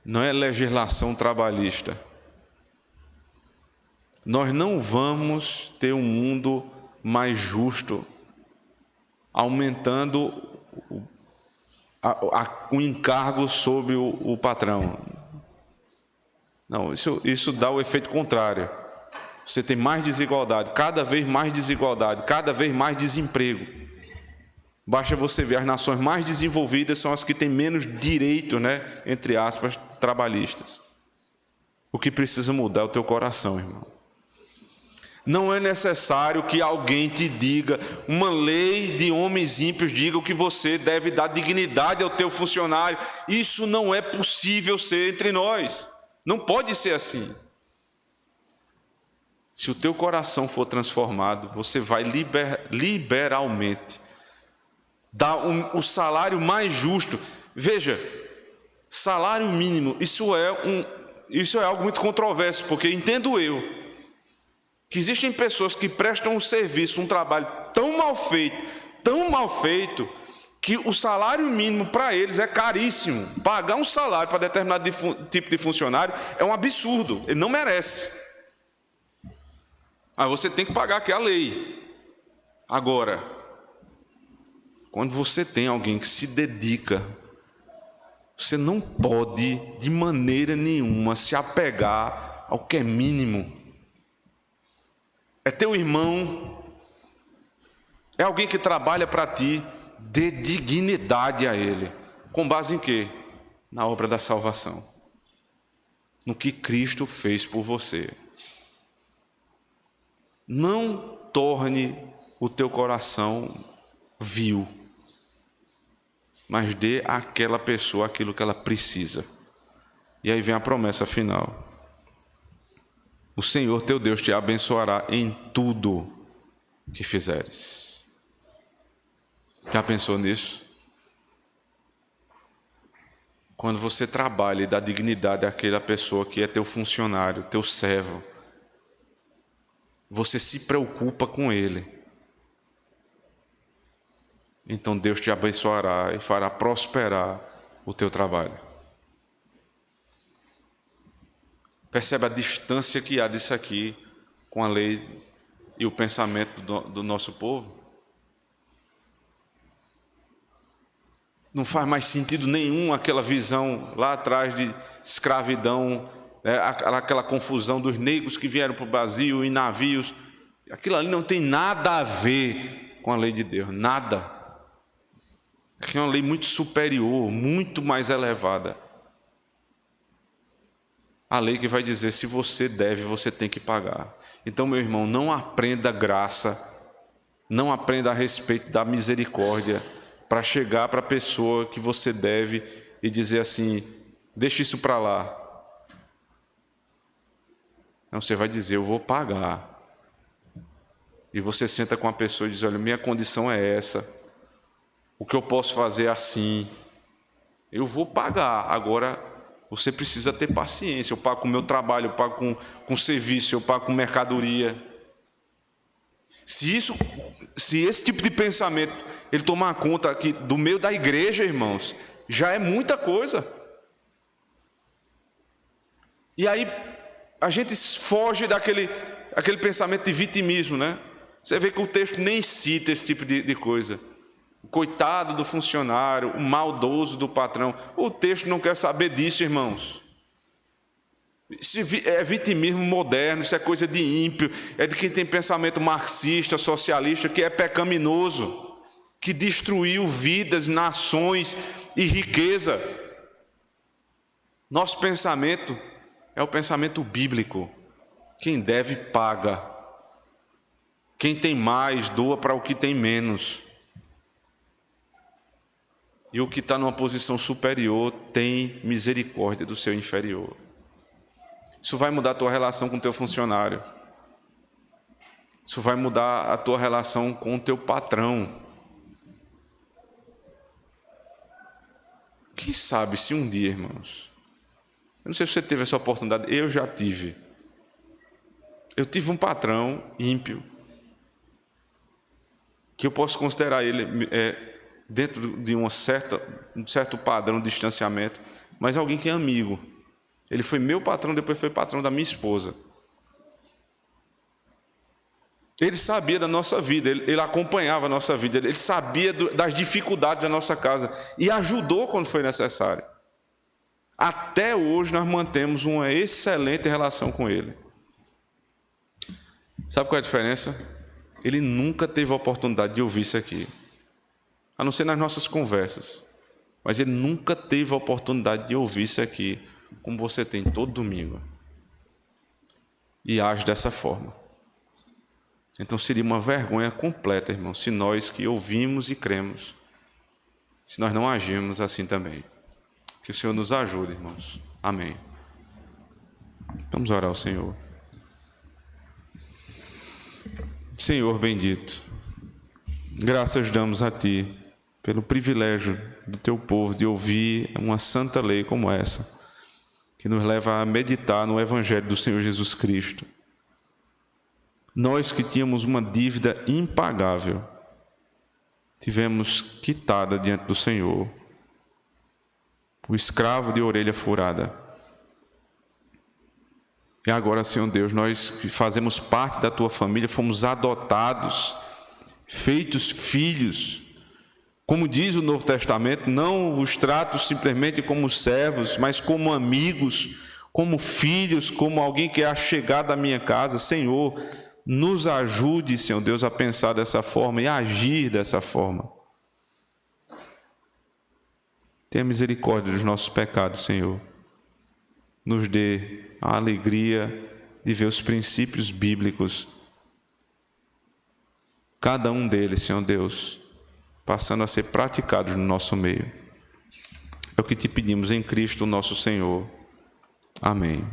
não é legislação trabalhista. Nós não vamos ter um mundo mais justo, aumentando o encargo sobre o patrão. Não, isso dá o efeito contrário. Você tem mais desigualdade, cada vez mais desigualdade, cada vez mais desemprego. Basta você ver, as nações mais desenvolvidas são as que têm menos direito, né, entre aspas, trabalhistas. O que precisa mudar é o teu coração, irmão. Não é necessário que alguém te diga, uma lei de homens ímpios diga que você deve dar dignidade ao teu funcionário. Isso não é possível ser entre nós. Não pode ser assim. Se o teu coração for transformado, você vai liberalmente dar o salário mais justo. Veja, salário mínimo, isso é algo muito controverso, porque entendo eu que existem pessoas que prestam um serviço, um trabalho tão mal feito, que o salário mínimo para eles é caríssimo. Pagar um salário para determinado tipo de funcionário é um absurdo, ele não merece. Mas você tem que pagar, que é a lei. Agora, quando você tem alguém que se dedica, você não pode de maneira nenhuma se apegar ao que é mínimo. É teu irmão, é alguém que trabalha para ti, dê dignidade a ele. Com base em quê? Na obra da salvação. No que Cristo fez por você. Não torne o teu coração vil, mas dê àquela pessoa aquilo que ela precisa. E aí vem a promessa final. O Senhor teu Deus te abençoará em tudo que fizeres. Já pensou nisso? Quando você trabalha e dá dignidade àquela pessoa que é teu funcionário, teu servo, você se preocupa com ele. Então Deus te abençoará e fará prosperar o teu trabalho. Percebe a distância que há disso aqui com a lei e o pensamento do nosso povo? Não faz mais sentido nenhum aquela visão lá atrás de escravidão, né? Aquela confusão dos negros que vieram para o Brasil em navios. Aquilo ali não tem nada a ver com a lei de Deus, nada. É uma lei muito superior, muito mais elevada. A lei que vai dizer, se você deve, você tem que pagar. Então, meu irmão, não aprenda graça, não aprenda a respeito da misericórdia, para chegar para a pessoa que você deve e dizer assim, deixa isso para lá. Não, você vai dizer, eu vou pagar. E você senta com a pessoa e diz, olha, minha condição é essa, o que eu posso fazer é assim, eu vou pagar, agora você precisa ter paciência. Eu pago com o meu trabalho, eu pago com serviço, eu pago com mercadoria. Se esse tipo de pensamento ele tomar conta aqui do meio da igreja, irmãos, já é muita coisa. E aí a gente foge daquele pensamento de vitimismo, né? Você vê que o texto nem cita esse tipo de coisa. O coitado do funcionário, o maldoso do patrão. O texto não quer saber disso, irmãos. Isso é vitimismo moderno, isso é coisa de ímpio, é de quem tem pensamento marxista, socialista, que é pecaminoso, que destruiu vidas, nações e riqueza. Nosso pensamento é o pensamento bíblico. Quem deve, paga. Quem tem mais, doa para o que tem menos. E o que está numa posição superior tem misericórdia do seu inferior. Isso vai mudar a tua relação com o teu funcionário. Isso vai mudar a tua relação com o teu patrão. Quem sabe se um dia, irmãos, eu não sei se você teve essa oportunidade, eu já tive. Eu tive um patrão ímpio, que eu posso considerar ele dentro de um certo padrão de distanciamento, mas alguém que é amigo. Ele foi meu patrão, depois foi patrão da minha esposa. Ele sabia da nossa vida, ele acompanhava a nossa vida, ele sabia das dificuldades da nossa casa e ajudou quando foi necessário. Até hoje nós mantemos uma excelente relação com ele. Sabe qual é a diferença? Ele nunca teve a oportunidade de ouvir isso aqui, a não ser nas nossas conversas, mas ele nunca teve a oportunidade de ouvir isso aqui, como você tem todo domingo, e age dessa forma. Então seria uma vergonha completa, irmão, se nós que ouvimos e cremos, se nós não agirmos assim também. Que o Senhor nos ajude, irmãos. Amém. Vamos orar ao Senhor. Senhor bendito, graças damos a Ti pelo privilégio do Teu povo de ouvir uma santa lei como essa, que nos leva a meditar no Evangelho do Senhor Jesus Cristo. Nós que tínhamos uma dívida impagável, tivemos quitada diante do Senhor, o escravo de orelha furada. E agora, Senhor Deus, nós que fazemos parte da Tua família, fomos adotados, feitos filhos. Como diz o Novo Testamento, não vos trato simplesmente como servos, mas como amigos, como filhos, como alguém que é achegado à minha casa. Senhor, nos ajude, Senhor Deus, a pensar dessa forma e a agir dessa forma. Tenha misericórdia dos nossos pecados, Senhor. Nos dê a alegria de ver os princípios bíblicos, cada um deles, Senhor Deus, passando a ser praticados no nosso meio. É o que te pedimos em Cristo, nosso Senhor. Amém.